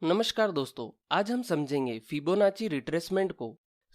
नमस्कार दोस्तों, आज हम समझेंगे फिबोनाची रिट्रेसमेंट को।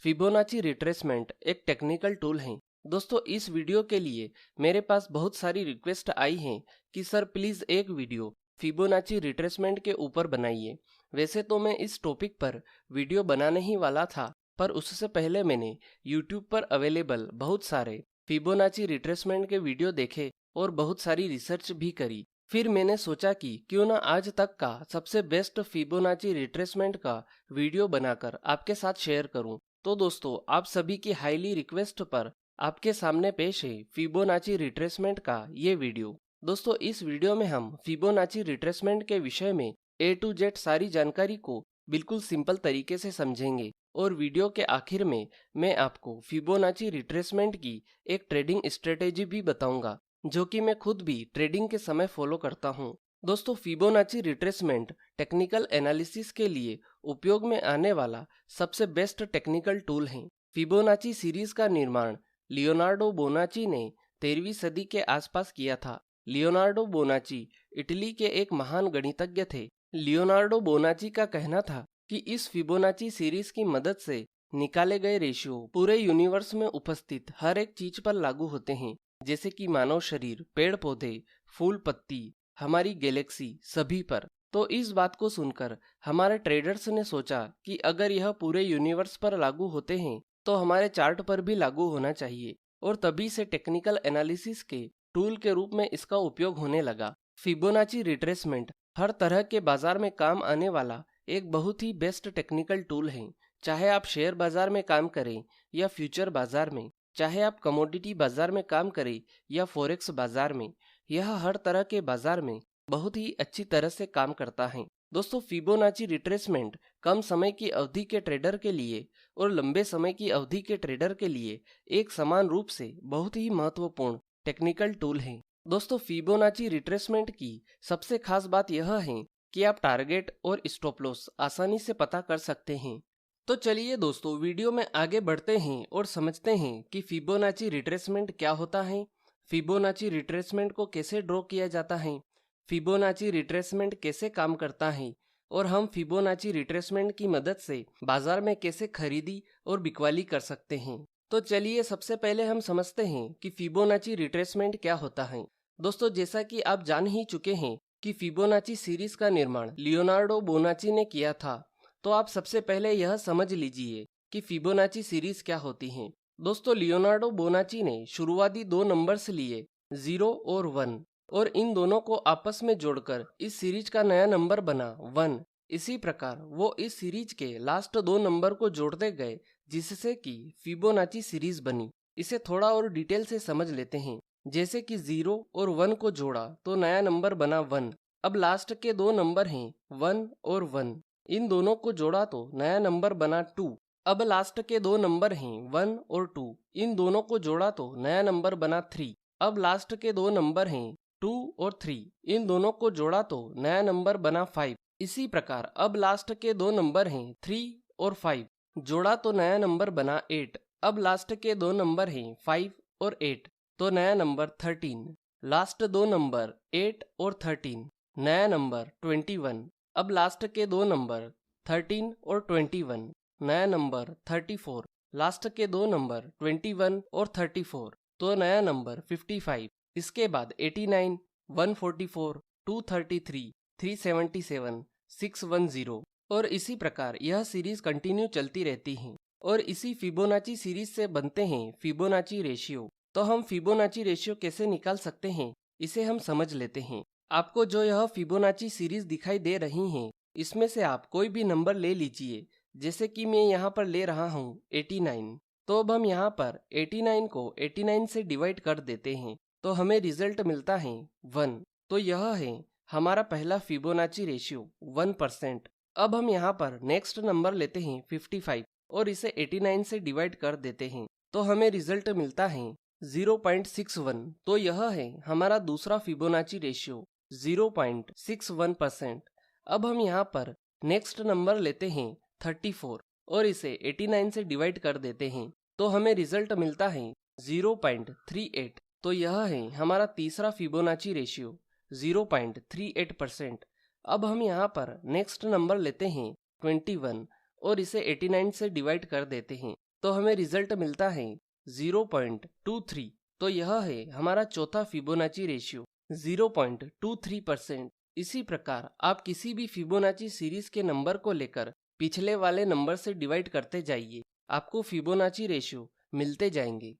फिबोनाची रिट्रेसमेंट एक टेक्निकल टूल है। दोस्तों, इस वीडियो के लिए मेरे पास बहुत सारी रिक्वेस्ट आई हैं कि सर प्लीज़ एक वीडियो फिबोनाची रिट्रेसमेंट के ऊपर बनाइए। वैसे तो मैं इस टॉपिक पर वीडियो बनाने ही वाला था, पर उससे पहले मैंने यूट्यूब पर अवेलेबल बहुत सारे फिबोनाची रिट्रेसमेंट के वीडियो देखे और बहुत सारी रिसर्च भी करी। फिर मैंने सोचा कि क्यों ना आज तक का सबसे बेस्ट फिबोनाची रिट्रेसमेंट का वीडियो बनाकर आपके साथ शेयर करूं। तो दोस्तों, आप सभी की हाईली रिक्वेस्ट पर आपके सामने पेश है फिबोनाची रिट्रेसमेंट का ये वीडियो। दोस्तों, इस वीडियो में हम फिबोनाची रिट्रेसमेंट के विषय में ए टू जेड सारी जानकारी को बिल्कुल सिंपल तरीके से समझेंगे और वीडियो के आखिर में मैं आपको फिबोनाची रिट्रेसमेंट की एक ट्रेडिंग स्ट्रेटेजी भी बताऊंगा, जो कि मैं खुद भी ट्रेडिंग के समय फॉलो करता हूं। दोस्तों, फिबोनाची रिट्रेसमेंट टेक्निकल एनालिसिस के लिए उपयोग में आने वाला सबसे बेस्ट टेक्निकल टूल है। फिबोनाची सीरीज का निर्माण लियोनार्डो बोनाची ने 13वीं सदी के आसपास किया था। लियोनार्डो बोनाची इटली के एक महान गणितज्ञ थे। लियोनार्डो बोनाची का कहना था कि इस फिबोनाची सीरीज की मदद से निकाले गए रेशियो पूरे यूनिवर्स में उपस्थित हर एक चीज पर लागू होते हैं, जैसे कि मानव शरीर, पेड़ पौधे, फूल पत्ती, हमारी गैलेक्सी, सभी पर। तो इस बात को सुनकर हमारे ट्रेडर्स ने सोचा कि अगर यह पूरे यूनिवर्स पर लागू होते हैं तो हमारे चार्ट पर भी लागू होना चाहिए, और तभी से टेक्निकल एनालिसिस के टूल के रूप में इसका उपयोग होने लगा। फिबोनाची रिट्रेसमेंट हर तरह के बाजार में काम आने वाला एक बहुत ही बेस्ट टेक्निकल टूल है। चाहे आप शेयर बाजार में काम करें या फ्यूचर बाजार में, चाहे आप कमोडिटी बाजार में काम करें या फॉरेक्स बाजार में, यह हर तरह के बाजार में बहुत ही अच्छी तरह से काम करता है। दोस्तों, फिबोनाची रिट्रेसमेंट कम समय की अवधि के ट्रेडर के लिए और लंबे समय की अवधि के ट्रेडर के लिए एक समान रूप से बहुत ही महत्वपूर्ण टेक्निकल टूल है। दोस्तों, फिबोनाची रिट्रेसमेंट की सबसे खास बात यह है कि आप टारगेट और स्टॉप लॉस आसानी से पता कर सकते हैं। तो चलिए दोस्तों, वीडियो में आगे बढ़ते हैं और समझते हैं कि फिबोनाची रिट्रेसमेंट क्या होता है, फिबोनाची रिट्रेसमेंट को कैसे ड्रॉ किया जाता है, फिबोनाची रिट्रेसमेंट कैसे काम करता है, और हम फिबोनाची रिट्रेसमेंट की मदद से बाजार में कैसे खरीदी और बिकवाली कर सकते हैं। तो चलिए सबसे पहले हम समझते हैं कि फिबोनाची रिट्रेसमेंट क्या होता है। दोस्तों, जैसा कि आप जान ही चुके हैं कि फिबोनाची सीरीज का निर्माण लियोनार्डो बोनाची ने किया था, तो आप सबसे पहले यह समझ लीजिए कि फिबोनाची सीरीज क्या होती है। दोस्तों, लियोनार्डो बोनाची ने शुरुआती दो नंबर्स लिए, 0 और 1, और इन दोनों को आपस में जोड़कर इस सीरीज का नया नंबर बना 1। इसी प्रकार वो इस सीरीज के लास्ट दो नंबर को जोड़ते गए, जिससे कि फिबोनाची सीरीज बनी। इसे थोड़ा और डिटेल से समझ लेते हैं। जैसे कि 0 और 1 को जोड़ा तो नया नंबर बना 1। अब लास्ट के दो नंबर हैं 1 और 1, इन दोनों को जोड़ा तो नया नंबर बना 2। अब लास्ट के दो नंबर हैं 1 और 2, इन दोनों को जोड़ा तो नया नंबर बना 3। अब लास्ट के दो नंबर हैं 2 और 3, इन दोनों को जोड़ा तो नया नंबर बना 5। इसी प्रकार अब लास्ट के दो नंबर हैं 3 और 5, जोड़ा तो नया नंबर बना 8। अब लास्ट के दो नंबर हैं 5 और 8, तो नया नंबर 13। लास्ट दो नंबर 8 और 13, नया नंबर 21। अब लास्ट के दो नंबर 13 और 21, नया नंबर 34। लास्ट के दो नंबर 21 और 34, तो नया नंबर 55। इसके बाद 89, 144, 233, 377, 610, और इसी प्रकार यह सीरीज कंटिन्यू चलती रहती है। और इसी फिबोनाची सीरीज से बनते हैं फिबोनाची रेशियो। तो हम फिबोनाची रेशियो कैसे निकाल सकते हैं, इसे हम समझ लेते हैं। आपको जो यह फिबोनाची सीरीज दिखाई दे रही हैं, इसमें से आप कोई भी नंबर ले लीजिए। जैसे कि मैं यहाँ पर ले रहा हूँ 89। तो अब हम यहाँ पर 89 को 89 से डिवाइड कर देते हैं, तो हमें रिजल्ट मिलता है 1। तो यह है हमारा पहला फिबोनाची रेशियो 1%। अब हम यहाँ पर नेक्स्ट नंबर लेते हैं 55 और इसे 89 से डिवाइड कर देते हैं, तो हमें रिजल्ट मिलता है 0.61। तो यह है हमारा दूसरा फिबोनाची रेशियो 0.61%। अब हम यहाँ पर नेक्स्ट नंबर लेते हैं 34 और इसे 89 से डिवाइड कर देते हैं, तो हमें रिजल्ट मिलता है 0.38। तो यह है हमारा तीसरा फिबोनाची रेशियो 0.38%। अब हम यहाँ पर नेक्स्ट नंबर लेते हैं 21 और इसे 89 से डिवाइड कर देते हैं तो हमें रिजल्ट मिलता है 0.23। तो यह है हमारा चौथा फिबोनाची रेशियो 0.23%। इसी प्रकार आप किसी भी फिबोनाची सीरीज के नंबर को लेकर पिछले वाले नंबर से डिवाइड करते जाइए, आपको फिबोनाची रेशियो मिलते जाएंगे।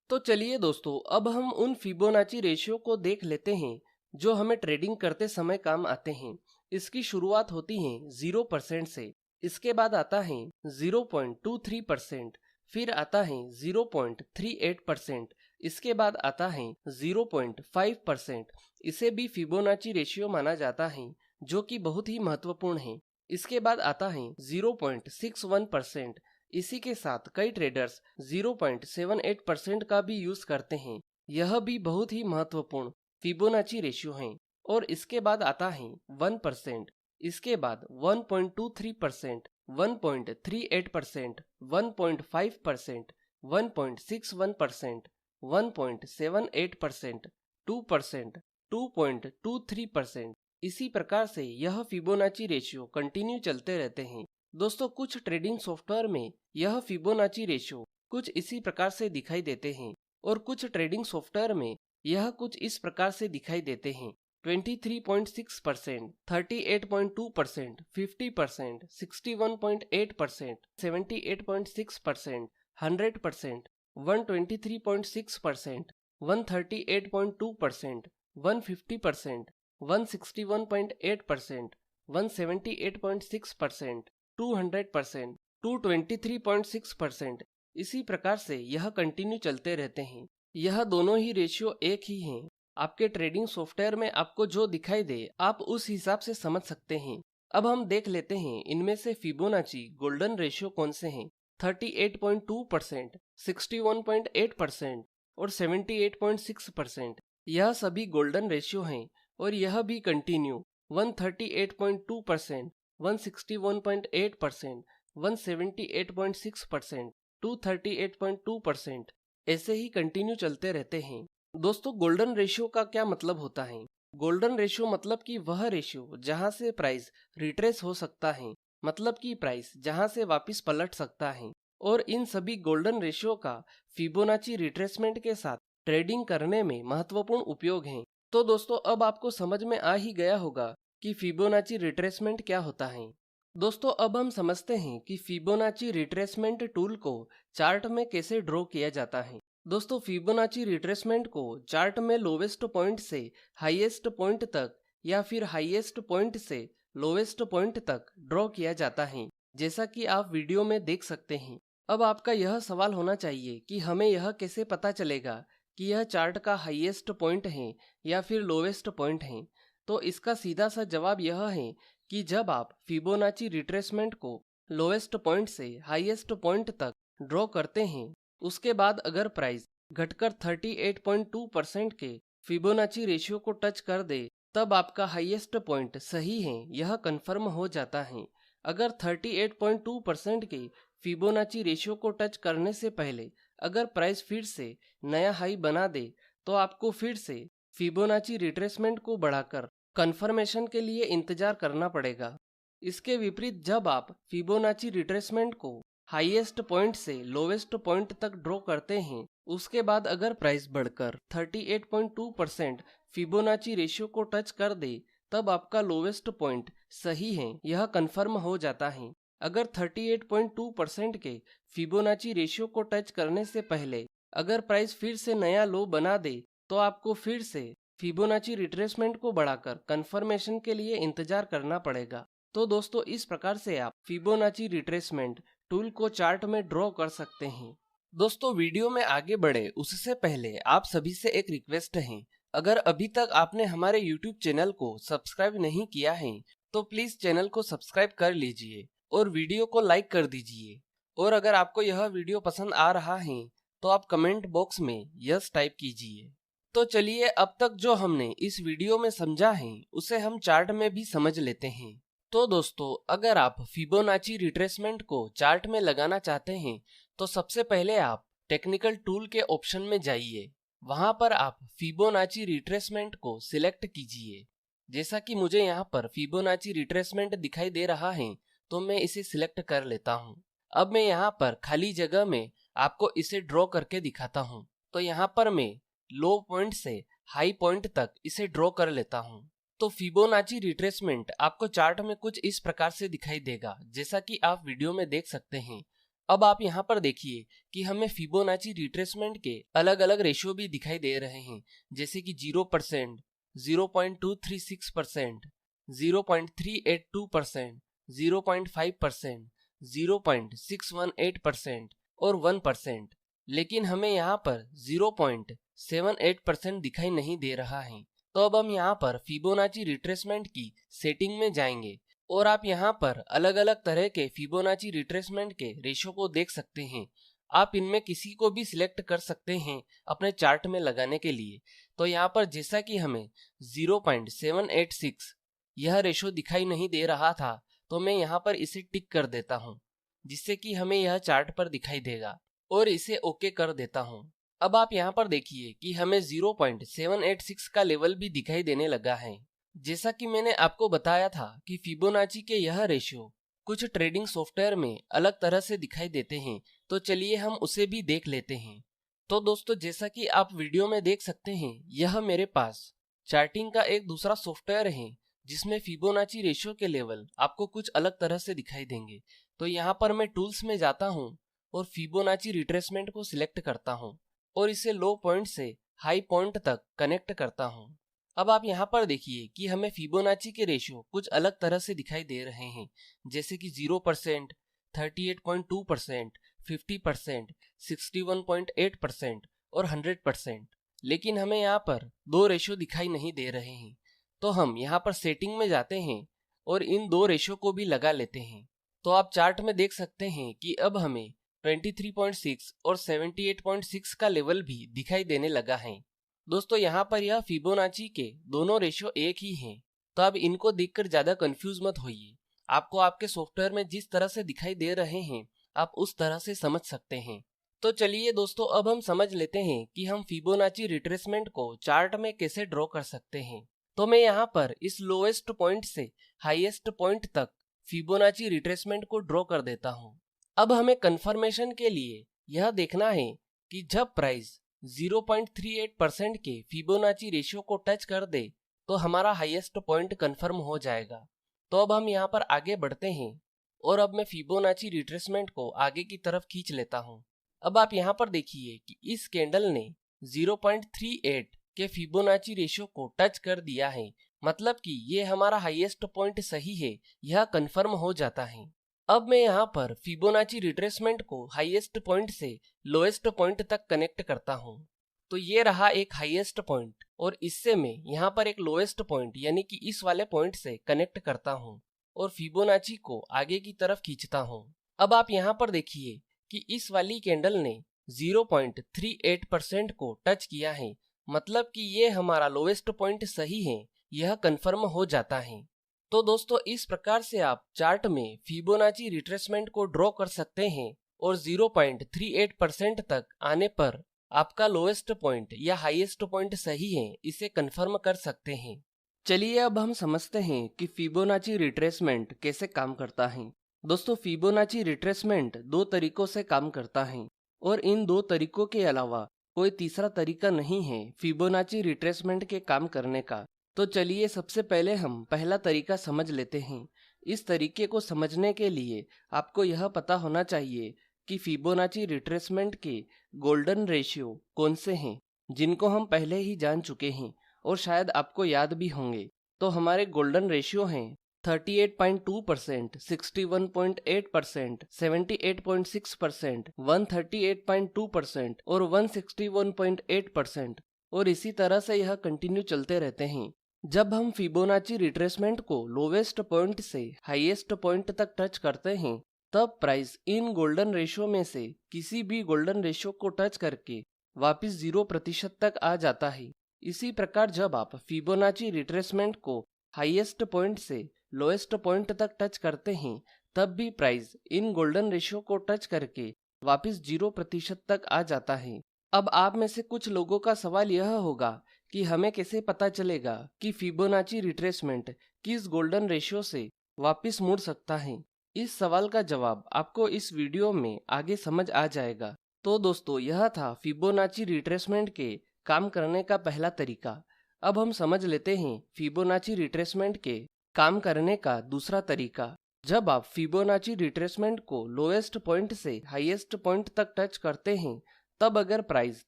तो चलिए दोस्तों, अब हम उन फिबोनाची रेशियो को देख लेते हैं जो हमें ट्रेडिंग करते समय काम आते हैं। इसकी शुरुआत होती है 0% से, इसके बाद आता है 0.23%, फिर आता है 0.38%, इसके बाद आता है 0.5%। इसे भी फिबोनाची रेशियो माना जाता है जो कि बहुत ही महत्वपूर्ण है। इसके बाद आता है 0.61%। इसी के साथ कई ट्रेडर्स 0.78% का भी यूज करते हैं, यह भी बहुत ही महत्वपूर्ण फिबोनाची रेशियो है। और इसके बाद आता है 1%, इसके बाद 1.23%, 1.38%, 1.5%, 1.61%, 1.78%, 2%, 2.23%। इसी प्रकार से यह फिबोनाची रेशियो कंटिन्यू चलते रहते हैं। दोस्तों, कुछ ट्रेडिंग सॉफ्टवेयर में यह फिबोनाची रेशियो कुछ इसी प्रकार से दिखाई देते हैं और कुछ ट्रेडिंग सॉफ्टवेयर में यह कुछ इस प्रकार से दिखाई देते हैं। 23.6%, 38.2%, 50%, 61.8%, 78.6%, 100%, 123.6%, 138.2%, 150%, 161.8%, 178.6%, 200%, 223.6%। इसी प्रकार से यह कंटिन्यू चलते रहते हैं। यह दोनों ही रेशियो एक ही हैं। आपके ट्रेडिंग सॉफ्टवेयर में आपको जो दिखाई दे आप उस हिसाब से समझ सकते हैं। अब हम देख लेते हैं इनमें से फिबोनाची गोल्डन रेशियो कौन से हैं। 38.2%, 61.8% और 78.6%। यह सभी गोल्डन रेशियो हैं और यह भी कंटिन्यू 138.2%, 161.8%, 178.6%, 238.2% ऐसे ही कंटिन्यू चलते रहते हैं। दोस्तों, गोल्डन रेशियो का क्या मतलब होता है? गोल्डन रेशियो मतलब कि वह रेशियो जहां से प्राइस रिट्रेस हो सकता है, मतलब कि प्राइस जहां से वापस पलट सकता है। और इन सभी गोल्डन रेशियो का फिबोनाची रिट्रेसमेंट के साथ ट्रेडिंग करने में महत्वपूर्ण उपयोग है। तो दोस्तों, अब आपको समझ में आ ही गया होगा कि फिबोनाची रिट्रेसमेंट क्या होता है। दोस्तों, अब हम समझते हैं कि फिबोनाची रिट्रेसमेंट टूल को चार्ट में कैसे ड्रॉ किया जाता है। दोस्तों, फिबोनाची रिट्रेसमेंट को चार्ट में लोवेस्ट पॉइंट से हाईएस्ट पॉइंट तक या फिर हाईएस्ट पॉइंट से लोवेस्ट पॉइंट तक ड्रॉ किया जाता है, जैसा कि आप वीडियो में देख सकते हैं। अब आपका यह सवाल होना चाहिए कि हमें यह कैसे पता चलेगा कि यह चार्ट का हाईएस्ट पॉइंट है या फिर लोवेस्ट पॉइंट है। तो इसका सीधा सा जवाब यह है कि जब आप फिबोनाची रिट्रेसमेंट को लोवेस्ट पॉइंट से हाईएस्ट पॉइंट तक ड्रॉ करते हैं, उसके बाद अगर प्राइस घटकर 38.2% के फिबोनाची रेशियो को टच कर दे, तब आपका हाईएस्ट पॉइंट सही है यह कंफर्म हो जाता है। अगर 38.2% के फिबोनाची रेशियो को टच करने से पहले अगर प्राइस फिर से नया हाई बना दे, तो आपको फिर से फिबोनाची रिट्रेसमेंट को बढ़ाकर कंफर्मेशन के लिए इंतजार करना पड़ेगा। इसके विपरीत जब आप फिबोनाची रिट्रेसमेंट को हाईएस्ट पॉइंट से लोवेस्ट पॉइंट तक ड्रॉ करते हैं, उसके बाद अगर प्राइस बढ़कर 38.2% फिबोनाची रेशियो को टच कर दे, तब आपका लोवेस्ट पॉइंट सही है यह कंफर्म हो जाता है। अगर 38.2% के फिबोनाची रेशियो को टच करने से पहले अगर प्राइस फिर से नया लो बना दे, तो आपको फिर से फिबोनाची रिट्रेसमेंट को बढ़ाकर कंफर्मेशन के लिए इंतजार करना पड़ेगा। तो दोस्तों, इस प्रकार से आप फिबोनाची रिट्रेसमेंट टूल को चार्ट में ड्रॉ कर सकते हैं। दोस्तों, वीडियो में आगे बढ़े उससे पहले आप सभी से एक रिक्वेस्ट है, अगर अभी तक आपने हमारे YouTube चैनल को सब्सक्राइब नहीं किया है तो प्लीज चैनल को सब्सक्राइब कर लीजिए और वीडियो को लाइक कर दीजिए। और अगर आपको यह वीडियो पसंद आ रहा है तो आप कमेंट बॉक्स में यस टाइप कीजिए। तो चलिए, अब तक जो हमने इस वीडियो में समझा है उसे हम चार्ट में भी समझ लेते हैं। तो दोस्तों, अगर आप फिबोनाची रिट्रेसमेंट को चार्ट में लगाना चाहते हैं तो सबसे पहले आप टेक्निकल टूल के ऑप्शन में जाइए। वहां पर आप फिबोनाची रिट्रेसमेंट को सिलेक्ट कीजिए। जैसा कि मुझे यहाँ पर फिबोनाची रिट्रेसमेंट दिखाई दे रहा है, तो मैं इसे सिलेक्ट कर लेता हूँ। अब मैं यहाँ पर खाली जगह में आपको इसे ड्रॉ करके दिखाता हूँ। तो यहाँ पर मैं लो पॉइंट से हाई पॉइंट तक इसे ड्रॉ कर लेता हूँ। तो फिबोनाची रिट्रेसमेंट आपको चार्ट में कुछ इस प्रकार से दिखाई देगा, जैसा कि आप वीडियो में देख सकते हैं। अब आप यहाँ पर देखिए कि हमें फिबोनाची रिट्रेसमेंट के अलग अलग रेशियो भी दिखाई दे रहे हैं, जैसे कि 0%, 0.236%, 0.382%, 0.5%, 0.618% और 1%। लेकिन हमें यहाँ पर 0.78% दिखाई नहीं दे रहा है। तो अब हम यहाँ पर फिबोनाची रिट्रेसमेंट की सेटिंग में जाएंगे और आप यहाँ पर अलग अलग तरह के फिबोनाची रिट्रेसमेंट के रेशो को देख सकते हैं। आप इनमें किसी को भी सिलेक्ट कर सकते हैं अपने चार्ट में लगाने के लिए। तो यहाँ पर जैसा कि हमें 0.786 यह रेशो दिखाई नहीं दे रहा था, तो मैं यहाँ पर इसे टिक कर देता हूँ, जिससे कि हमें यह चार्ट पर दिखाई देगा, और इसे ओके कर देता हूँ। अब आप यहाँ पर देखिए कि हमें 0.786 का लेवल भी दिखाई देने लगा है। जैसा कि मैंने आपको बताया था कि फिबोनाची के यह रेशियो कुछ ट्रेडिंग सॉफ्टवेयर में अलग तरह से दिखाई देते हैं, तो चलिए हम उसे भी देख लेते हैं। तो दोस्तों, जैसा कि आप वीडियो में देख सकते हैं, यह मेरे पास चार्टिंग का एक दूसरा सॉफ्टवेयर है, जिसमें फिबोनाची रेशियो के लेवल आपको कुछ अलग तरह से दिखाई देंगे। तो यहाँ पर मैं टूल्स में जाता हूँ और फिबोनाची रिट्रेसमेंट को सिलेक्ट करता हूँ और इसे लो पॉइंट से हाई पॉइंट तक कनेक्ट करता हूँ। अब आप यहाँ पर देखिए कि हमें फिबोनाची के रेशियो कुछ अलग तरह से दिखाई दे रहे हैं, जैसे कि 0%, 38.2%, 50%, 61.8% और 100%। लेकिन हमें यहाँ पर दो रेशियो दिखाई नहीं दे रहे हैं। तो हम यहाँ पर सेटिंग में जाते हैं और इन दो रेशियो को भी लगा लेते हैं। तो आप चार्ट में देख सकते हैं कि अब हमें 23.6 और 78.6 का लेवल भी दिखाई देने लगा है। दोस्तों, यहाँ पर यह फिबोनाची के दोनों रेशियो एक ही हैं, तो अब इनको देखकर ज्यादा कंफ्यूज मत होइए। आपको आपके सॉफ्टवेयर में जिस तरह से दिखाई दे रहे हैं, आप उस तरह से समझ सकते हैं। तो चलिए दोस्तों, अब हम समझ लेते हैं कि हम फिबोनाची रिट्रेसमेंट को चार्ट में कैसे ड्रॉ कर सकते हैं। तो मैं यहाँ पर इस लोएस्ट पॉइंट से हाईएस्ट पॉइंट तक फिबोनाची रिट्रेसमेंट को ड्रॉ कर देता हूँ। अब हमें कंफर्मेशन के लिए यह देखना है कि जब प्राइस 0.38% के फिबोनाची रेशियो को टच कर दे तो हमारा हाईएस्ट पॉइंट कंफर्म हो जाएगा। तो अब हम यहाँ पर आगे बढ़ते हैं और अब मैं फिबोनाची रिट्रेसमेंट को आगे की तरफ खींच लेता हूँ। अब आप यहाँ पर देखिए कि इस कैंडल ने 0.38 के फिबोनाची रेशियो को टच कर दिया है, मतलब कि ये हमारा हाईएस्ट पॉइंट सही है, यह कंफर्म हो जाता है। अब मैं यहाँ पर फिबोनाची रिट्रेसमेंट को हाईएस्ट पॉइंट से लोएस्ट पॉइंट तक कनेक्ट करता हूँ। तो ये रहा एक हाईएस्ट पॉइंट और इससे मैं यहाँ पर एक लोएस्ट पॉइंट यानी कि इस वाले पॉइंट से कनेक्ट करता हूँ और फिबोनाची को आगे की तरफ खींचता हूँ। अब आप यहाँ पर देखिए कि इस वाली कैंडल ने 0.38% को टच किया है, मतलब कि ये हमारा लोएस्ट पॉइंट सही है, यह कंफर्म हो जाता है। तो दोस्तों, इस प्रकार से आप चार्ट में फिबोनाची रिट्रेसमेंट को ड्रॉ कर सकते हैं और 0.38% तक आने पर आपका लोएस्ट पॉइंट या हाईएस्ट पॉइंट सही है, इसे कंफर्म कर सकते हैं। चलिए अब हम समझते हैं कि फिबोनाची रिट्रेसमेंट कैसे काम करता है। दोस्तों, फिबोनाची रिट्रेसमेंट दो तरीकों से काम करता है और इन दो तरीकों के अलावा कोई तीसरा तरीका नहीं है फिबोनाची रिट्रेसमेंट के काम करने का। तो चलिए सबसे पहले हम पहला तरीका समझ लेते हैं। इस तरीके को समझने के लिए आपको यह पता होना चाहिए कि फिबोनाची रिट्रेसमेंट के गोल्डन रेशियो कौन से हैं, जिनको हम पहले ही जान चुके हैं और शायद आपको याद भी होंगे। तो हमारे गोल्डन रेशियो हैं 38.2%, 61.8%, 78.6%, 138.2% और 161.8%, और इसी तरह से यह कंटिन्यू चलते रहते हैं। जब हम फिबोनाची रिट्रेसमेंट को लोवेस्ट पॉइंट से हाईएस्ट पॉइंट तक टच करते हैं, तब प्राइस इन गोल्डन रेशियो में से किसी भी गोल्डन रेशियो को टच करके वापस 0% तक आ जाता है। इसी प्रकार जब आप फिबोनाची रिट्रेसमेंट को हाईएस्ट पॉइंट से लोएस्ट पॉइंट तक टच करते हैं, तब भी प्राइस इन गोल्डन रेशियो को टच करके वापस 0% तक आ जाता है। अब आप में से कुछ लोगों का सवाल यह होगा कि हमें कैसे पता चलेगा कि फिबोनाची रिट्रेसमेंट किस गोल्डन रेशियो से वापस मुड़ सकता है। इस सवाल का जवाब आपको इस वीडियो में आगे समझ आ जाएगा। तो दोस्तों, यह था फिबोनाची रिट्रेसमेंट के काम करने का पहला तरीका। अब हम समझ लेते हैं फिबोनाची रिट्रेसमेंट के काम करने का दूसरा तरीका। जब आप फिबोनाची रिट्रेसमेंट को लोएस्ट पॉइंट से हाईएस्ट पॉइंट तक टच करते हैं, तब अगर प्राइस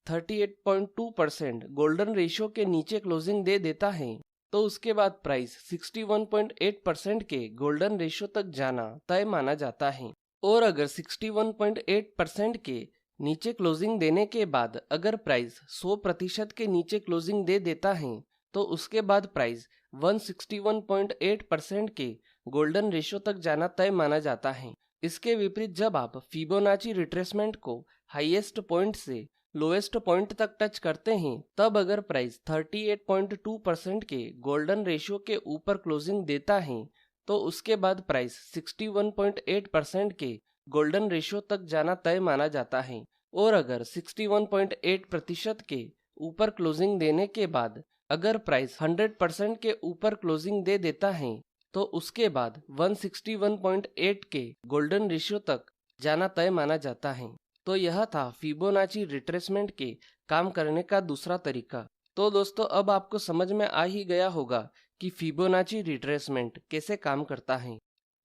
38.2% गोल्डन रेशियो के नीचे क्लोजिंग दे देता है, तो उसके बाद प्राइस 61.8% के गोल्डन रेशियो तक जाना तय माना जाता है। और अगर 61.8% के नीचे क्लोजिंग देने के बाद अगर प्राइस 100% के नीचे क्लोजिंग दे देता है, तो उसके बाद प्राइस 161.8% के गोल्डन रेशियो तक जाना तय माना जाता है। इसके विपरीत जब आप फिबोनाची रिट्रेसमेंट को हाईएस्ट पॉइंट से लोएस्ट पॉइंट तक टच करते हैं, तब अगर प्राइस 38.2% के गोल्डन रेशियो के ऊपर क्लोजिंग देता है, तो उसके बाद प्राइस 61.8% के गोल्डन रेशियो तक जाना तय माना जाता है। और अगर 61.8% के ऊपर क्लोजिंग देने के बाद अगर प्राइस 100% के ऊपर क्लोजिंग दे देता है, तो उसके बाद 161.8 के गोल्डन रेशियो तक जाना तय माना जाता है। तो यह था फिबोनाची रिट्रेसमेंट के काम करने का दूसरा तरीका। तो दोस्तों, अब आपको समझ में आ ही गया होगा कि फिबोनाची रिट्रेसमेंट कैसे काम करता है।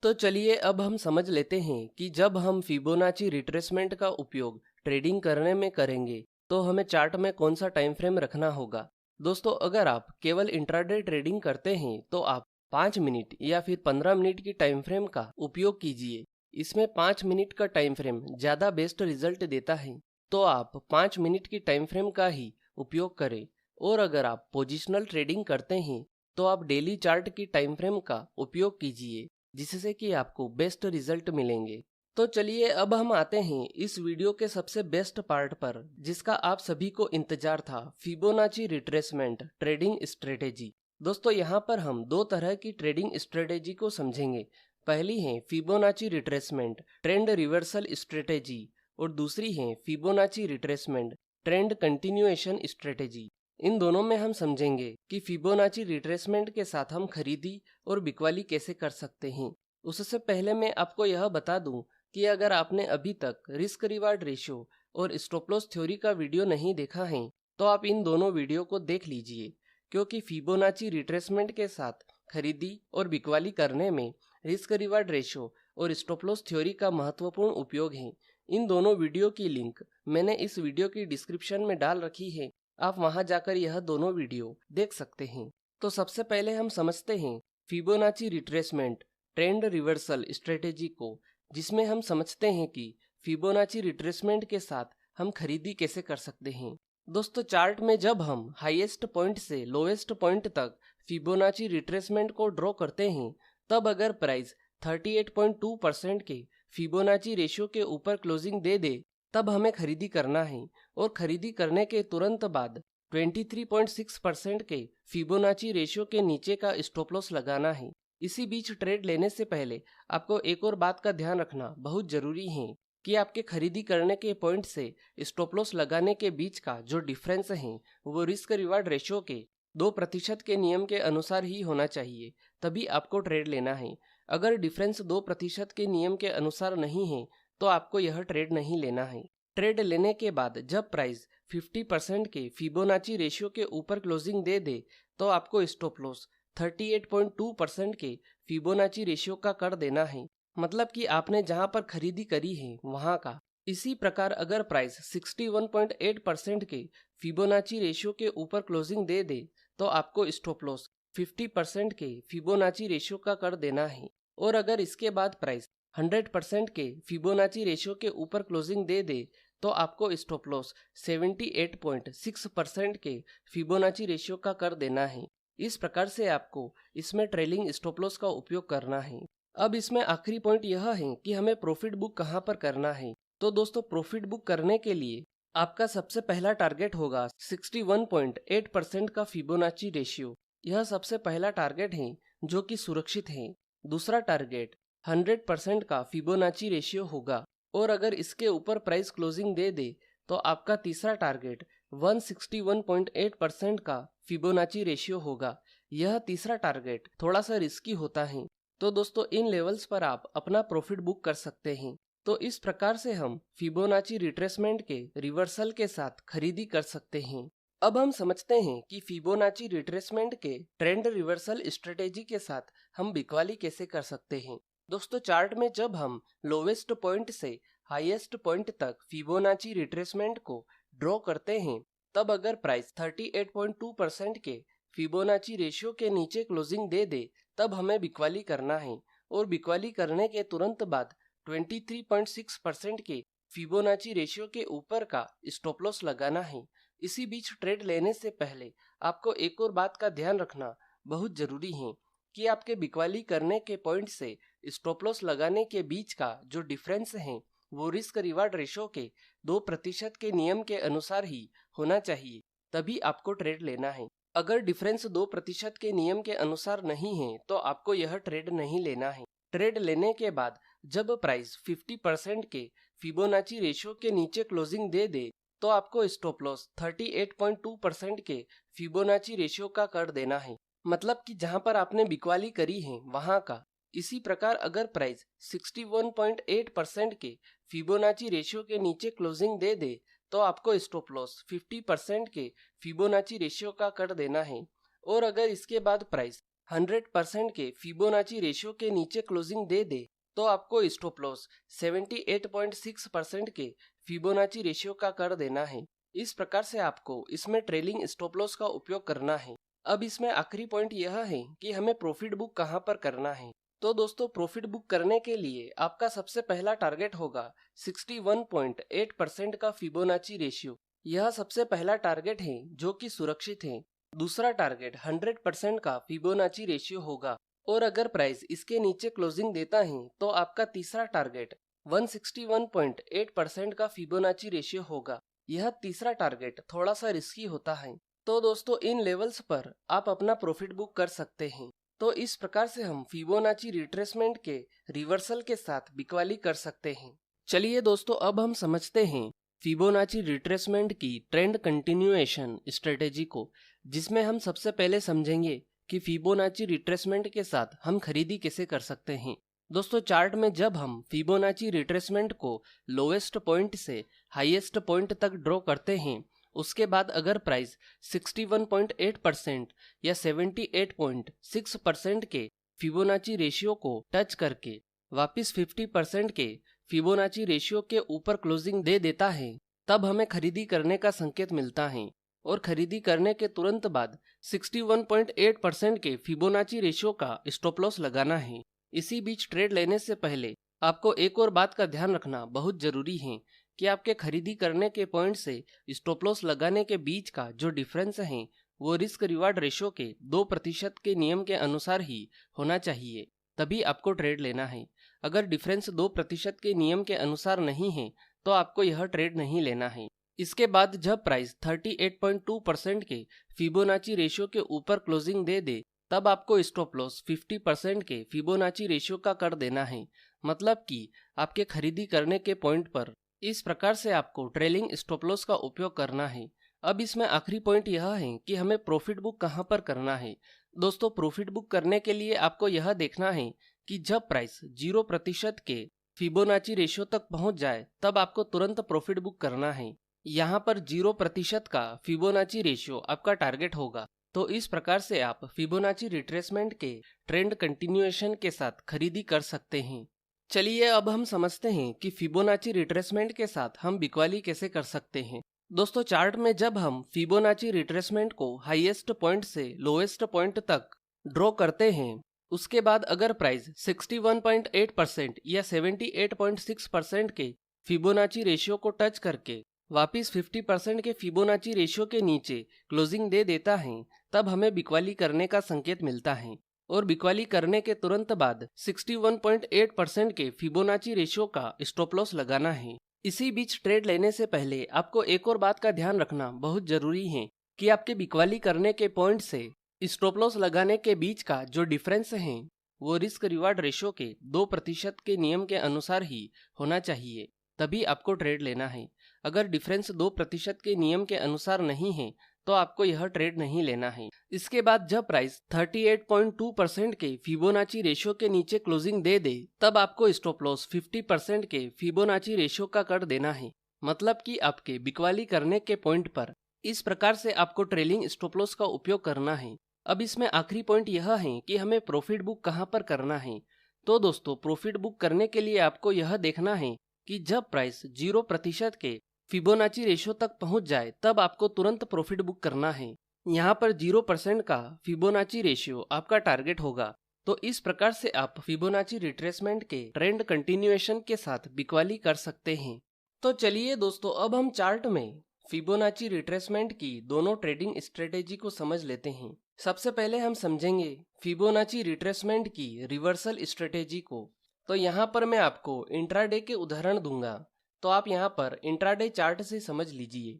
तो चलिए अब हम समझ लेते हैं कि जब हम फिबोनाची रिट्रेसमेंट का उपयोग ट्रेडिंग करने में करेंगे, तो हमें चार्ट में कौन सा टाइम फ्रेम रखना होगा। दोस्तों, अगर आप केवल इंट्राडे ट्रेडिंग करते हैं, तो आप 5 मिनट या फिर 15 मिनट की टाइम फ्रेम का उपयोग कीजिए। इसमें 5 मिनट का टाइम फ्रेम ज़्यादा बेस्ट रिजल्ट देता है, तो आप 5 मिनट की टाइम फ्रेम का ही उपयोग करें। और अगर आप पोजिशनल ट्रेडिंग करते हैं, तो आप डेली चार्ट की टाइम फ्रेम का उपयोग कीजिए, जिससे कि आपको बेस्ट रिजल्ट मिलेंगे। तो चलिए अब हम आते हैं इस वीडियो के सबसे बेस्ट पार्ट पर, जिसका आप सभी को इंतजार था, फिबोनाची रिट्रेसमेंट ट्रेडिंग स्ट्रेटेजी। दोस्तों, यहाँ पर हम दो तरह की ट्रेडिंग स्ट्रेटेजी को समझेंगे। पहली है Fibonacci retracement trend reversal strategy और दूसरी है Fibonacci retracement trend continuation strategy. इन दोनों में हम समझेंगे कि फिबोनाची रिट्रेसमेंट के साथ हम खरीदी और बिकवाली कैसे कर सकते हैं। उससे पहले मैं आपको यह बता दूं कि अगर आपने अभी तक रिस्क रिवार्ड रेशियो और स्टॉप लॉस थ्योरी का वीडियो नहीं देखा है, तो आप इन दोनों वीडियो को देख लीजिए, क्योंकि फिबोनाची रिट्रेसमेंट के साथ खरीदी और बिकवाली करने में रिस्क रिवार्ड रेशियो और स्टॉप लॉस थ्योरी का महत्वपूर्ण उपयोग है। इन दोनों वीडियो की लिंक मैंने इस वीडियो की डिस्क्रिप्शन में डाल रखी है, आप वहां जाकर यह दोनों वीडियो देख सकते हैं। तो सबसे पहले हम समझते हैं Fibonacci retracement trend reversal strategy को, जिसमें हम समझते हैं कि फिबोनाची रिट्रेसमेंट के साथ हम खरीदी कैसे कर सकते हैं। दोस्तों, चार्ट में जब हम हाईएस्ट पॉइंट से लोएस्ट पॉइंट तक फिबोनाची रिट्रेसमेंट को ड्रॉ करते हैं, तब अगर प्राइस 38.2% के फिबोनाची रेशियो के ऊपर क्लोजिंग दे दे, तब हमें खरीदी करना है। और खरीदी करने के तुरंत बाद 23.6% के फिबोनाची रेशियो के नीचे का स्टॉप लॉस लगाना है। इसी बीच ट्रेड लेने से पहले आपको एक और बात का ध्यान रखना बहुत जरूरी है कि आपके खरीदी करने के पॉइंट से स्टॉप लॉस लगाने के बीच का जो डिफरेंस है, वो रिस्क रिवार्ड रेशियो के 2% के नियम के अनुसार ही होना चाहिए, तभी आपको ट्रेड लेना है। अगर डिफरेंस 2% के नियम के अनुसार नहीं है, तो आपको यह ट्रेड नहीं लेना है। ट्रेड लेने के बाद जब प्राइस 50% के फिबोनाची रेशियो के ऊपर क्लोजिंग दे दे, तो आपको स्टॉप लॉस 38.2% के फिबोनाची रेशियो का कर देना है, मतलब कि आपने जहां पर खरीदी करी है वहां का। इसी प्रकार अगर प्राइस 61.8% के फिबोनाची रेशियो के ऊपर क्लोजिंग दे दे, तो आपको स्टॉप लॉस 50% के फिबोनाची रेशियो का कर देना है। और अगर इसके बाद प्राइस 100% के फिबोनाची रेशियो के ऊपर क्लोजिंग दे दे, तो आपको स्टॉप लॉस 78.6% के फिबोनाची रेशियो का कर देना है। इस प्रकार से आपको इसमें ट्रेलिंग स्टॉप लॉस का उपयोग करना है। अब इसमें आखिरी पॉइंट यह है कि हमें प्रॉफिट बुक कहां पर करना है। तो दोस्तों, प्रॉफिट बुक करने के लिए आपका सबसे पहला टारगेट होगा 61.8% का फिबोनाची रेशियो। यह सबसे पहला टारगेट है जो कि सुरक्षित है। दूसरा टारगेट 100% का फिबोनाची रेशियो होगा। और अगर इसके ऊपर प्राइस क्लोजिंग दे दे, तो आपका तीसरा टारगेट 161.8% का फिबोनाची रेशियो होगा। यह तीसरा टारगेट थोड़ा सा रिस्की होता है, तो दोस्तों इन लेवल्स पर आप अपना प्रॉफिट बुक कर सकते हैं। तो इस प्रकार से हम फिबोनाची रिट्रेसमेंट के रिवर्सल के साथ खरीदी कर सकते हैं। अब हम समझते हैं कि फिबोनाची रिट्रेसमेंट के ट्रेंड रिवर्सल स्ट्रेटेजी के साथ हम बिकवाली कैसे कर सकते हैं। दोस्तों चार्ट में जब हम लोवेस्ट पॉइंट से हाईएस्ट पॉइंट तक फिबोनाची रिट्रेसमेंट को ड्रॉ करते हैं, तब अगर प्राइस 38.2% के फिबोनाची रेशियो के नीचे क्लोजिंग दे दे, तब हमें बिकवाली करना है। और बिकवाली करने के तुरंत बाद 23.6% के फिबोनाची रेशियो के ऊपर का स्टॉप लॉस लगाना है। इसी बीच ट्रेड लेने से पहले आपको एक और बात का ध्यान रखना बहुत जरूरी है कि आपके बिकवाली करने के पॉइंट से स्टॉप लॉस लगाने के बीच का जो डिफरेंस है वो रिस्क रिवार्ड रेशो के 2% के नियम के अनुसार ही होना चाहिए, तभी आपको ट्रेड लेना है। अगर डिफरेंस 2% के नियम के अनुसार नहीं है तो आपको यह ट्रेड नहीं लेना है। ट्रेड लेने के बाद जब प्राइस 50% के फिबोनाची रेशियो के नीचे क्लोजिंग दे दे, तो आपको स्टॉप लॉस 38.2% के फिबोनाची रेशियो का कर देना है, मतलब कि जहां पर आपने बिकवाली करी है वहां का। इसी प्रकार अगर प्राइस 61.8% के फिबोनाची रेशियो के नीचे क्लोजिंग दे दे, तो आपको स्टॉप लॉस 50% के फिबोनाची रेशियो का कर देना है। और अगर इसके बाद प्राइस 100% के फिबोनाची रेशियो के नीचे क्लोजिंग दे दे, तो आपको स्टॉप लॉस 78.6% के फिबोनाची रेशियो का कर देना है। इस प्रकार से आपको इसमें ट्रेलिंग स्टॉप लॉस का उपयोग करना है। अब इसमें आखिरी पॉइंट यह है कि हमें प्रॉफिट बुक कहां पर करना है। तो दोस्तों प्रॉफिट बुक करने के लिए आपका सबसे पहला टारगेट होगा 61.8% का फिबोनाची रेशियो। यह सबसे पहला टारगेट है जो कि सुरक्षित है। दूसरा टारगेट 100% का फिबोनाची रेशियो होगा, और अगर प्राइस इसके नीचे क्लोजिंग देता है तो आपका तीसरा टारगेट 161.8% का फिबोनाची रेशियो होगा। यह तीसरा टारगेट थोड़ा सा रिस्की होता है, तो दोस्तों इन लेवल्स पर आप अपना प्रॉफिट बुक कर सकते हैं। तो इस प्रकार से हम फिबोनाची रिट्रेसमेंट के रिवर्सल के साथ बिकवाली कर सकते हैं। चलिए दोस्तों अब हम समझते हैं फिबोनाची रिट्रेसमेंट की ट्रेंड कंटिन्यूएशन स्ट्रेटेजी को, जिसमें हम सबसे पहले समझेंगे कि फिबोनाची रिट्रेसमेंट के साथ हम खरीदी कैसे कर सकते हैं। दोस्तों चार्ट में जब हम फिबोनाची रिट्रेसमेंट को लोएस्ट पॉइंट से हाईएस्ट पॉइंट तक ड्रॉ करते हैं, उसके बाद अगर प्राइस 61.8% या 78.6% के फिबोनाची रेशियो को टच करके वापस 50% के फिबोनाची रेशियो के ऊपर क्लोजिंग दे देता है, तब हमें खरीदी करने का संकेत मिलता है। और खरीदी करने के तुरंत बाद 61.8% के फिबोनाची रेशियो का स्टॉप लॉस लगाना है। इसी बीच ट्रेड लेने से पहले आपको एक और बात का ध्यान रखना बहुत जरूरी है कि आपके खरीदी करने के पॉइंट से स्टॉप लॉस लगाने के बीच का जो डिफरेंस है वो रिस्क रिवार्ड रेशो के 2% के नियम के अनुसार ही होना चाहिए, तभी आपको ट्रेड लेना है। अगर डिफरेंस 2% के नियम के अनुसार नहीं है तो आपको यह ट्रेड नहीं लेना है। इसके बाद जब प्राइस 38.2% के फिबोनाची रेशियो के ऊपर क्लोजिंग दे दे, तब आपको स्टॉप लॉस 50% के फिबोनाची रेशियो का कर देना है, मतलब कि आपके खरीदी करने के पॉइंट पर। इस प्रकार से आपको ट्रेलिंग स्टॉप लॉस का उपयोग करना है। अब इसमें आखिरी पॉइंट यह है कि हमें प्रॉफिट बुक कहां पर करना है। दोस्तों प्रॉफिट बुक करने के लिए आपको यह देखना है कि जब प्राइस 0% के फिबोनाची रेशियो तक पहुंच जाए, तब आपको तुरंत प्रॉफिट बुक करना है। यहाँ पर 0% का फिबोनाची रेशियो आपका टारगेट होगा। तो इस प्रकार से आप फिबोनाची रिट्रेसमेंट के ट्रेंड कंटिन्यूएशन के साथ खरीदी कर सकते हैं। चलिए अब हम समझते हैं कि फिबोनाची रिट्रेसमेंट के साथ हम बिकवाली कैसे कर सकते हैं। दोस्तों चार्ट में जब हम फिबोनाची रिट्रेसमेंट को हाईएस्ट पॉइंट से लोएस्ट पॉइंट तक ड्रॉ करते हैं, उसके बाद अगर प्राइस 61.8% या 78.6% के फिबोनाची रेशियो को टच करके वापिस 50% के फिबोनाची रेशियो के नीचे क्लोजिंग दे देता है, तब हमें बिकवाली करने का संकेत मिलता है। और बिकवाली करने के तुरंत बाद 61.8% के फिबोनाची रेशियो का स्टॉप लॉस लगाना है। इसी बीच ट्रेड लेने से पहले आपको एक और बात का ध्यान रखना बहुत जरूरी है कि आपके बिकवाली करने के पॉइंट से स्टॉप लॉस लगाने के बीच का जो डिफरेंस है वो रिस्क रिवार्ड रेशियो के 2% के नियम के अनुसार ही होना चाहिए, तभी आपको ट्रेड लेना है। अगर डिफरेंस 2% के नियम के अनुसार नहीं है तो आपको यह ट्रेड नहीं लेना है। इसके बाद जब प्राइस 38.2% के फिबोनाची रेशियो के नीचे क्लोजिंग दे दे तब आपको स्टॉप लॉस 50% के फिबोनाची रेशियो का कर देना है, मतलब कि आपके बिकवाली करने के पॉइंट पर। इस प्रकार से आपको ट्रेलिंग स्टॉप लॉस का उपयोग करना है। अब इसमें आखिरी पॉइंट यह है कि हमें प्रॉफिट बुक कहां पर करना है। तो दोस्तों, प्रॉफिट बुक करने के लिए आपको यह देखना है कि जब प्राइस 0% के फिबोनाची रेशियो तक पहुंच जाए तब आपको तुरंत प्रॉफिट बुक करना है। यहाँ पर 0% का फिबोनाची रेशियो आपका टारगेट होगा। तो इस प्रकार से आप फिबोनाची रिट्रेसमेंट के ट्रेंड कंटिन्यूएशन के साथ बिकवाली कर सकते हैं। तो चलिए दोस्तों, अब हम चार्ट में फिबोनाची रिट्रेसमेंट की दोनों ट्रेडिंग स्ट्रेटेजी को समझ लेते हैं। सबसे पहले हम समझेंगे फिबोनाची रिट्रेसमेंट की रिवर्सल स्ट्रेटेजी को। तो यहाँ पर मैं आपको इंट्राडे के उदाहरण दूंगा, तो आप यहाँ पर इंट्राडे चार्ट से समझ लीजिए।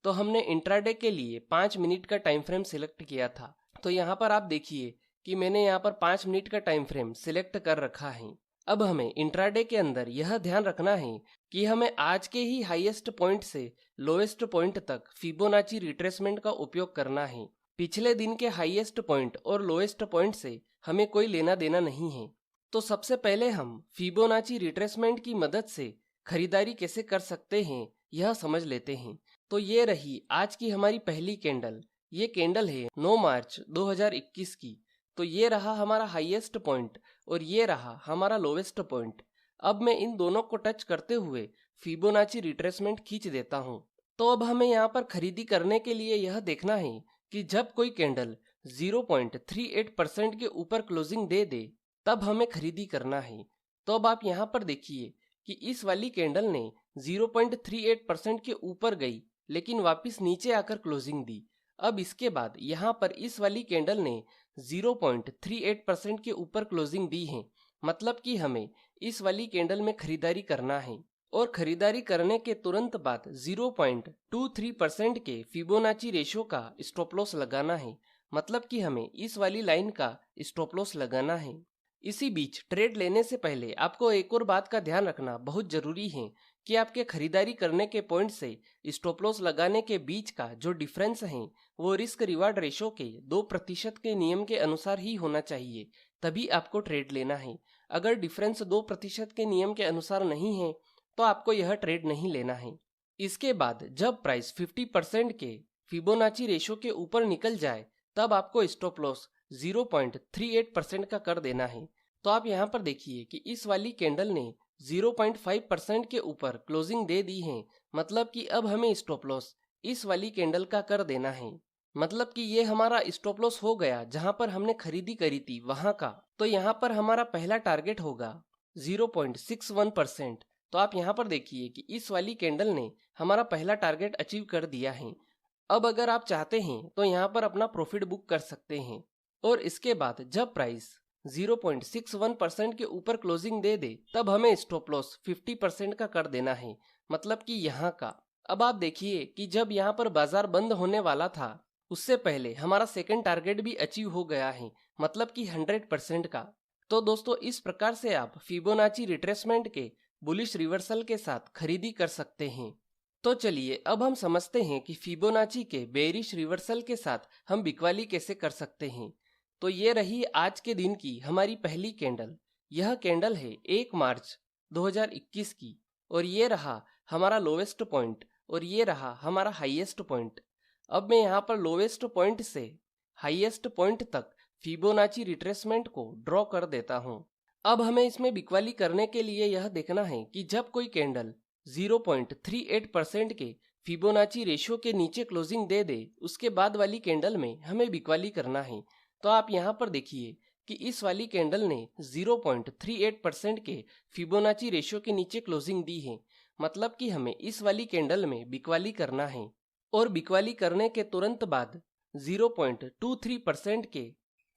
तो हमने इंट्राडे के लिए 5 मिनट का टाइम फ्रेम सिलेक्ट किया था। तो यहाँ पर आप देखिए कि मैंने यहाँ पर 5 मिनट का टाइम फ्रेम सिलेक्ट कर रखा है। अब हमें इंट्राडे के अंदर यह ध्यान रखना है कि हमें आज के ही हाईएस्ट पॉइंट से लोएस्ट पॉइंट तक फिबोनाची रिट्रेसमेंट का उपयोग करना है। पिछले दिन के हाईएस्ट पॉइंट और लोएस्ट पॉइंट से हमें कोई लेना देना नहीं है। तो सबसे पहले हम फिबोनाची रिट्रेसमेंट की मदद से खरीदारी कैसे कर सकते हैं यह समझ लेते हैं। तो ये रही आज की हमारी पहली कैंडल। ये कैंडल है 9 मार्च 2021 की। तो ये रहा हमारा हाईएस्ट पॉइंट और ये रहा हमारा लोवेस्ट पॉइंट। अब मैं इन दोनों को टच करते हुए फिबोनाची रिट्रेसमेंट खींच देता हूँ। तो अब हमें यहाँ पर खरीदी करने के लिए यह देखना है कि जब कोई कैंडल 0.38% के ऊपर क्लोजिंग दे दे तब हमें खरीदी करना है। तो अब आप यहाँ पर देखिए कि इस वाली कैंडल ने 0.38% के ऊपर गई लेकिन वापस नीचे आकर क्लोजिंग दी। अब इसके बाद यहाँ पर इस वाली कैंडल ने 0.38% के ऊपर क्लोजिंग दी है, मतलब कि हमें इस वाली कैंडल में खरीदारी करना है। और खरीदारी करने के तुरंत बाद 0.23% के फिबोनाची रेशियो का स्टॉप लॉस लगाना है, मतलब कि हमें इस वाली लाइन का स्टॉप लॉस लगाना है। इसी बीच ट्रेड लेने से पहले आपको एक और बात का ध्यान रखना बहुत जरूरी है कि आपके खरीदारी करने के पॉइंट से स्टॉप लॉस लगाने के बीच का जो डिफरेंस है वो रिस्क रिवार्ड रेशो के 2% के नियम के अनुसार ही होना चाहिए, तभी आपको ट्रेड लेना है। अगर डिफरेंस 2% के नियम के अनुसार नहीं है तो आपको यह ट्रेड नहीं लेना है। इसके बाद जब प्राइस 50% के फिबोनाची रेशो के ऊपर निकल जाए तब आपको स्टॉप लॉस 0.38% का कर देना है। तो आप यहाँ पर देखिए कि इस वाली कैंडल ने 0.5% के ऊपर क्लोजिंग दे दी है, मतलब कि अब हमें स्टॉप लॉस इस वाली कैंडल का कर देना है। मतलब कि ये हमारा स्टॉप लॉस हो गया जहां पर हमने खरीदी करी थी वहां का। तो यहाँ पर हमारा पहला टारगेट होगा 0.61%। तो आप यहाँ पर देखिए कि इस वाली कैंडल ने हमारा पहला टारगेट अचीव कर दिया है। अब अगर आप चाहते हैं तो यहाँ पर अपना प्रॉफिट बुक कर सकते हैं। और इसके बाद जब प्राइस 0.61% के ऊपर क्लोजिंग दे दे तब हमें स्टॉप लॉस 50% का कर देना है, मतलब कि यहाँ का। अब आप देखिए कि जब यहाँ पर बाजार बंद होने वाला था उससे पहले हमारा सेकंड टारगेट भी अचीव हो गया है, मतलब कि 100% का। तो दोस्तों, इस प्रकार से आप फिबोनाची रिट्रेसमेंट के बुलिश रिवर्सल के साथ खरीदी कर सकते हैं। तो चलिए अब हम समझते हैं कि फिबोनाची के बेरिश रिवर्सल के साथ हम बिकवाली कैसे कर सकते हैं। तो ये रही आज के दिन की हमारी पहली कैंडल। यह कैंडल है 1 मार्च 2021 की और ये रहा हमारा लोवेस्ट पॉइंट और ये रहा हमारा हाईएस्ट पॉइंट। अब मैं यहाँ पर लोवेस्ट पॉइंट से हाईएस्ट पॉइंट तक फिबोनाची रिट्रेसमेंट को ड्रॉ कर देता हूँ। अब हमें इसमें बिकवाली करने के लिए यह देखना है कि जब कोई कैंडल 0.38% के फिबोनाची रेशियो के नीचे क्लोजिंग दे दे उसके बाद वाली कैंडल में हमें बिकवाली करना है। तो आप यहाँ पर देखिए कि इस वाली कैंडल ने 0.38% के फिबोनाची रेशियो के नीचे क्लोजिंग दी है, मतलब कि हमें इस वाली कैंडल में बिकवाली करना है। और बिकवाली करने के तुरंत बाद 0.23% के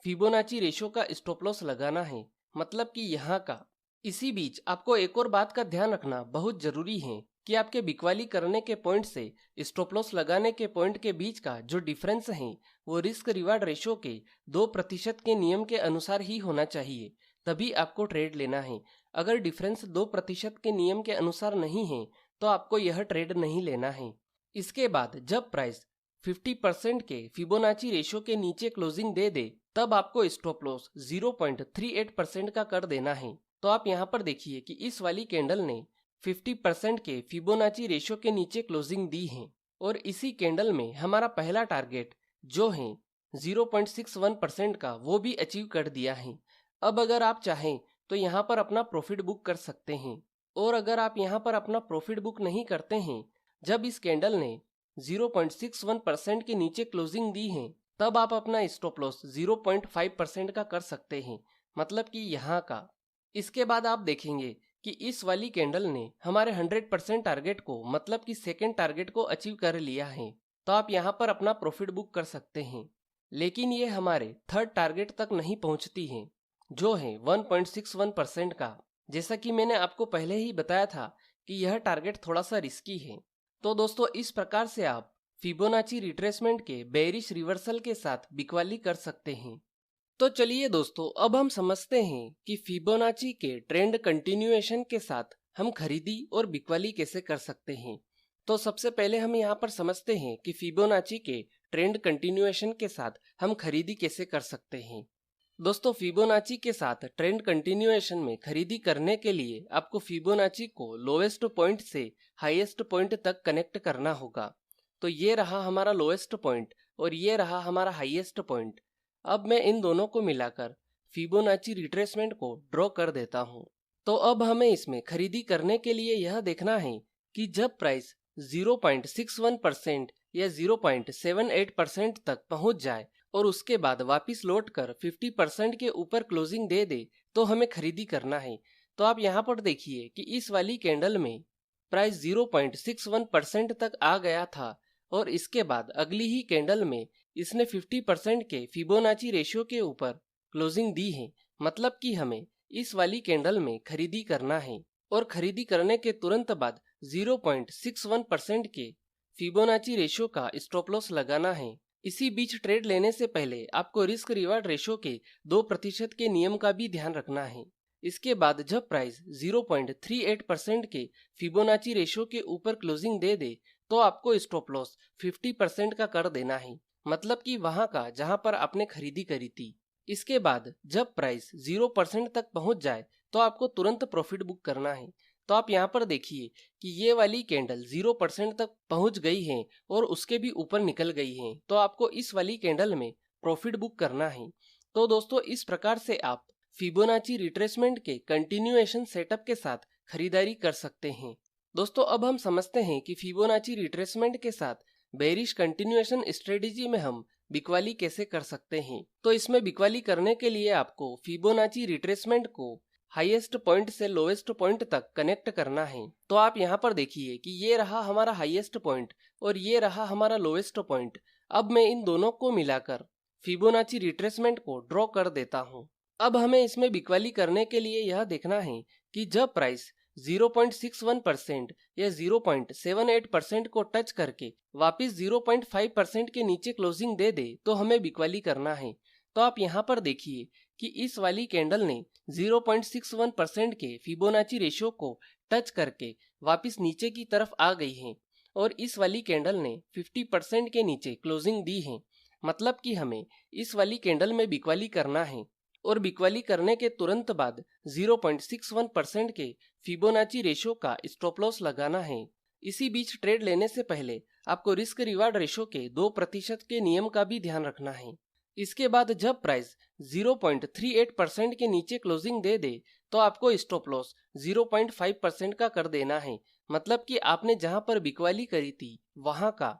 फिबोनाची रेशियो का स्टॉप लॉस लगाना है, मतलब कि यहाँ का। इसी बीच आपको एक और बात का ध्यान रखना बहुत जरूरी है कि आपके बिकवाली करने के पॉइंट से स्टॉप लॉस लगाने के पॉइंट के बीच का जो डिफरेंस है वो रिस्क रिवार्ड रेशो के 2% के नियम के अनुसार ही होना चाहिए, तभी आपको ट्रेड लेना है। अगर डिफरेंस 2% के नियम के अनुसार नहीं है तो आपको यह ट्रेड नहीं लेना है। इसके बाद जब प्राइस 50% के फिबोनाची रेशो के नीचे क्लोजिंग दे दे तब आपको स्टॉप लॉस 0.38% का कर देना है। तो आप यहाँ पर देखिए कि इस वाली कैंडल ने 50% के फिबोनाची रेशो के नीचे क्लोजिंग दी है और इसी कैंडल में हमारा पहला टारगेट जो है 0.61% का वो भी अचीव कर दिया है। अब अगर आप चाहें तो यहाँ पर अपना प्रॉफिट बुक कर सकते हैं, और अगर आप यहाँ पर अपना प्रॉफिट बुक नहीं करते हैं, जब इस कैंडल ने 0.61% के नीचे क्लोजिंग दी है तब आप अपना स्टॉप लॉस 0.5% का कर सकते हैं, मतलब कि यहाँ का। इसके बाद आप देखेंगे कि इस वाली कैंडल ने हमारे 100% टारगेट को, मतलब कि सेकेंड टारगेट को अचीव कर लिया है। तो आप यहाँ पर अपना प्रॉफिट बुक कर सकते हैं, लेकिन ये हमारे थर्ड टारगेट तक नहीं पहुँचती है जो है 1.61% का। जैसा कि मैंने आपको पहले ही बताया था कि यह टारगेट थोड़ा सा रिस्की है। तो दोस्तों इस प्रकार से आप फिबोनाची रिट्रेसमेंट के बेरिश रिवर्सल के साथ बिकवाली कर सकते हैं। तो चलिए दोस्तों, अब हम समझते हैं कि फिबोनाची के ट्रेंड कंटिन्यूएशन के साथ हम खरीदी और बिकवाली कैसे कर सकते हैं। तो सबसे पहले हम यहाँ पर समझते हैं कि फिबोनाची के ट्रेंड कंटिन्यूएशन के साथ हम खरीदी कैसे कर सकते हैं। दोस्तों फिबोनाची के साथ ट्रेंड कंटिन्यूएशन में खरीदी करने के लिए आपको फिबोनाची को लोएस्ट पॉइंट से हाईएस्ट पॉइंट तक कनेक्ट करना होगा। तो ये रहा हमारा लोएस्ट पॉइंट और ये रहा हमारा हाईएस्ट पॉइंट। अब मैं इन दोनों को मिलाकर फिबोनाची रिट्रेसमेंट को ड्रॉ कर देता हूँ। तो अब हमें इसमें खरीदी करने के लिए यह देखना है कि जब प्राइस 0.61% या 0.78% तक पहुंच जाए और उसके बाद वापस लौटकर 50% के ऊपर क्लोजिंग दे दे तो हमें खरीदी करना है। तो आप यहाँ पर देखिए कि इस वाली कैंडल में प्राइस 0.61% तक आ गया था और इसके बाद अगली ही कैंडल में इसने 50% के फिबोनाची रेशियो के ऊपर क्लोजिंग दी है, मतलब कि हमें इस वाली कैंडल में खरीदी करना है और खरीदी करने के तुरंत बाद 0.61% के फिबोनाची रेशियो का स्टॉप लॉस लगाना है। इसी बीच ट्रेड लेने से पहले आपको रिस्क रिवार्ड रेशियो के 2% के नियम का भी ध्यान रखना है। इसके बाद जब प्राइस 0.38% के फिबोनाची रेशियो के ऊपर क्लोजिंग दे दे तो आपको स्टॉप लॉस 50% का कर देना है, मतलब कि वहां का जहां पर आपने खरीदी करी थी। इसके बाद जब प्राइस 0% तक पहुंच जाए तो आपको तुरंत प्रॉफिट बुक करना है। तो आप यहाँ पर देखिए कि ये वाली कैंडल 0% तक पहुंच गई है और उसके भी ऊपर निकल गई है, तो आपको इस वाली कैंडल में प्रॉफिट बुक करना है। तो दोस्तों इस प्रकार से आप फिबोनाची रिट्रेसमेंट के कंटिन्यूएशन सेटअप के साथ खरीदारी कर सकते हैं। दोस्तों अब हम समझते हैं कि फिबोनाची रिट्रेसमेंट के साथ बेरिश कंटिन्यूएशन स्ट्रेटेजी में हम बिकवाली कैसे कर सकते हैं। तो इसमें बिकवाली करने के लिए आपको फिबोनाची रिट्रेसमेंट को हाईएस्ट पॉइंट से लोएस्ट पॉइंट तक कनेक्ट करना है। तो आप यहाँ पर देखिए कि ये रहा हमारा हाईएस्ट पॉइंट और ये रहा हमारा लोएस्ट पॉइंट। अब मैं इन दोनों को मिलाकर फिबोनाची रिट्रेसमेंट को ड्रॉ कर देता हूँ। अब हमें इसमें बिकवाली करने के लिए यह देखना है कि जब प्राइस 0.61% या 0.78% को टच करके वापस 0.5% के नीचे क्लोजिंग दे दे तो हमें बिकवाली करना है। तो आप यहाँ पर देखिए कि इस वाली कैंडल ने 0.61% के फिबोनाची रेशियो को टच करके वापस नीचे की तरफ आ गई है और इस वाली कैंडल ने 50% के नीचे क्लोजिंग दी है, मतलब कि हमें इस वाली कैंडल में बिकवाली करना है और बिकवाली करने के तुरंत बाद 0.61% के फिबोनाची रेशियो का स्टॉप लॉस लगाना है। इसी बीच ट्रेड लेने से पहले आपको रिस्क रिवार्ड रेशियो के 2% के नियम का भी ध्यान रखना है। इसके बाद जब प्राइस 0.38% के नीचे क्लोजिंग दे दे तो आपको स्टॉप लॉस 0.5% का कर देना है, मतलब कि आपने जहां पर बिकवाली करी थी वहां का।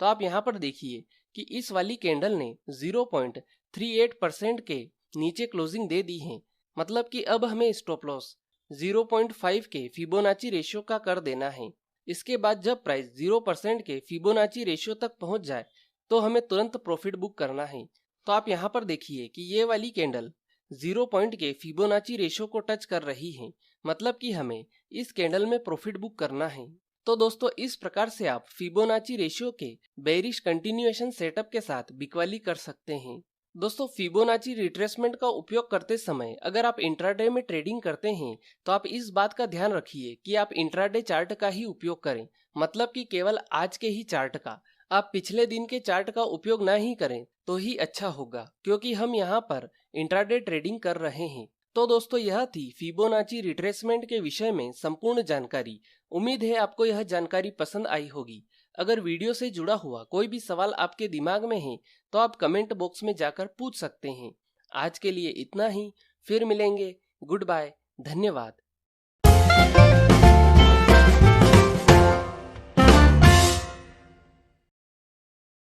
तो आप यहाँ पर देखिए कि इस वाली कैंडल ने 0.38% के नीचे क्लोजिंग दे दी है, मतलब कि अब हमें स्टॉप लॉस 0.5 के फिबोनाची रेशियो का कर देना है। इसके बाद जब प्राइस 0% के फिबोनाची रेशियो तक पहुंच जाए तो हमें तुरंत प्रॉफिट बुक करना है। तो आप यहाँ पर देखिए कि ये वाली कैंडल 0 पॉइंट के फिबोनाची रेशियो को टच कर रही है, मतलब कि हमें इस कैंडल में प्रॉफिट बुक करना है। तो दोस्तों इस प्रकार से आप फिबोनाची रेशियो के बेरिश कंटिन्यूएशन सेटअप के साथ बिकवाली कर सकते हैं। दोस्तों फिबोनाची रिट्रेसमेंट का उपयोग करते समय अगर आप इंट्राडे में ट्रेडिंग करते हैं तो आप इस बात का ध्यान रखिए कि आप इंट्राडे चार्ट का ही उपयोग करें, मतलब कि केवल आज के ही चार्ट का। आप पिछले दिन के चार्ट का उपयोग ना ही करें तो ही अच्छा होगा, क्योंकि हम यहाँ पर इंट्राडे ट्रेडिंग कर रहे हैं। तो दोस्तों यह थी फिबोनाची रिट्रेसमेंट के विषय में संपूर्ण जानकारी। उम्मीद है आपको यह जानकारी पसंद आई होगी। अगर वीडियो से जुड़ा हुआ कोई भी सवाल आपके दिमाग में है तो आप कमेंट बॉक्स में जाकर पूछ सकते हैं। आज के लिए इतना ही, फिर मिलेंगे। गुड बाय, धन्यवाद।